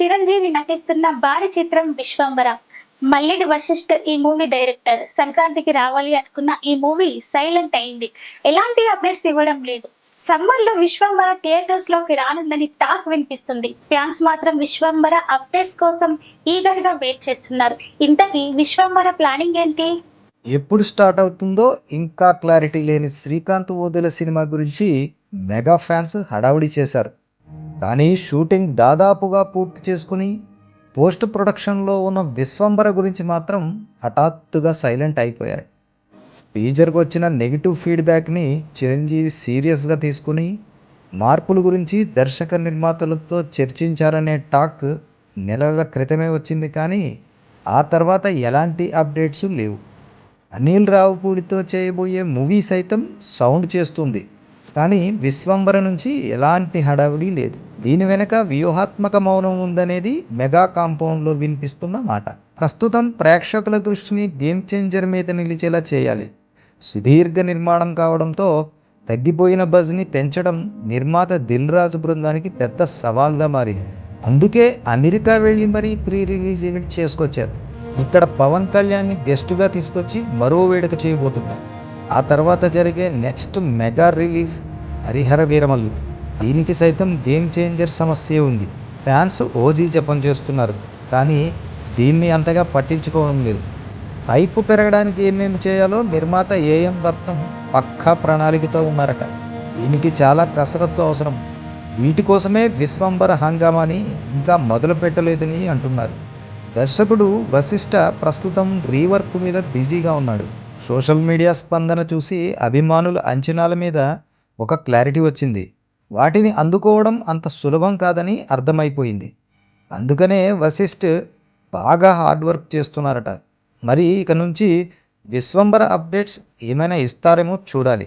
చిరంజీవి నటిస్తున్న భారీ చిత్రం 'విశ్వంబర'. మల్లిడి వశిష్ఠ్ ఈ మూవీ డైరెక్టర్. సంక్రాంతికి రావాలి అనుకున్న ఈ మూవీ సైలెంట్ అయింది. ఎలాంటి అప్డేట్స్ ఇవ్వడం లేదు. సమ్మర్‌లో 'విశ్వంబర' థియేటర్స్‌లోకి రానుందని టాక్ వినిపిస్తుంది. ఫ్యాన్స్ మాత్రం 'విశ్వంబర' అప్డేట్స్ కోసం ఈగర్‌గా వెయిట్ చేస్తున్నారు. ఇంతకీ 'విశ్వంబర' ప్లానింగ్ ఏంటి? ఎప్పుడు స్టార్ట్ అవుతుందో ఇంకా క్లారిటీ లేని శ్రీకాంత్ ఓదెల సినిమా గురించి మెగా ఫ్యాన్స్ హడావుడి చేశారు. కానీ షూటింగ్ దాదాపుగా పూర్తి చేసుకుని పోస్ట్ ప్రొడక్షన్లో ఉన్న విశ్వంబర గురించి మాత్రం హఠాత్తుగా సైలెంట్ అయిపోయారు. టీజర్కి వచ్చిన నెగిటివ్ ఫీడ్బ్యాక్ని చిరంజీవి సీరియస్గా తీసుకుని మార్పుల గురించి దర్శక నిర్మాతలతో చర్చించారనే టాక్ నెలల క్రితమే వచ్చింది. కానీ ఆ తర్వాత ఎలాంటి అప్డేట్స్ లేవు. అనిల్ రావుపూడితో చేయబోయే మూవీ సైతం సౌండ్ చేస్తుంది. కానీ విశ్వంబర నుంచి ఎలాంటి హడావిడి లేదు. దీని వెనక వ్యూహాత్మక మౌనం ఉందనేది మెగా కాంపౌండ్లో వినిపిస్తున్న మాట. ప్రస్తుతం ప్రేక్షకుల దృష్టిని గేమ్ చేంజర్ మీద నిలిచేలా చేయాలి. సుదీర్ఘ నిర్మాణం కావడంతో తగ్గిపోయిన బజ్ని పెంచడం నిర్మాత దిల్ రాజు బృందానికి పెద్ద సవాల్గా మారింది. అందుకే అమెరికా వెళ్ళి మరీ ప్రీ రిలీజ్ ఈవెంట్ చేసుకొచ్చారు. ఇక్కడ పవన్ కళ్యాణ్ని గెస్టుగా తీసుకొచ్చి మరో వేడుక చేయబోతున్నారు. ఆ తర్వాత జరిగే next mega release Harihara Veeramallu. దీనికి సైతం గేమ్ చేంజర్ సమస్య ఉంది. ఫ్యాన్స్ ఓజీ జపం చేస్తున్నారు, కానీ దీన్ని అంతగా పట్టించుకోవడం లేదు. హైప్ పెరగడానికి ఏమేమి చేయాలో నిర్మాత ఏఎం రత్నం పక్కా ప్రణాళికతో ఉన్నారట. దీనికి చాలా కసరత్తు అవసరం. వీటి కోసమే విశ్వంబర హంగామాని ఇంకా మొదలు పెట్టలేదని అంటున్నారు. దర్శకుడు వశిష్ఠ ప్రస్తుతం రీవర్క్ మీద బిజీగా ఉన్నాడు. సోషల్ మీడియా స్పందన చూసి అభిమానుల అంచనాల మీద ఒక క్లారిటీ వచ్చింది. వాటిని అందుకోవడం అంత సులభం కాదని అర్థమైపోయింది. అందుకనే వశిష్ఠ్ బాగా హార్డ్ వర్క్ చేస్తున్నారట. మరి ఇక నుంచి విశ్వంబర అప్డేట్స్ ఏమైనా ఇస్తారేమో చూడాలి.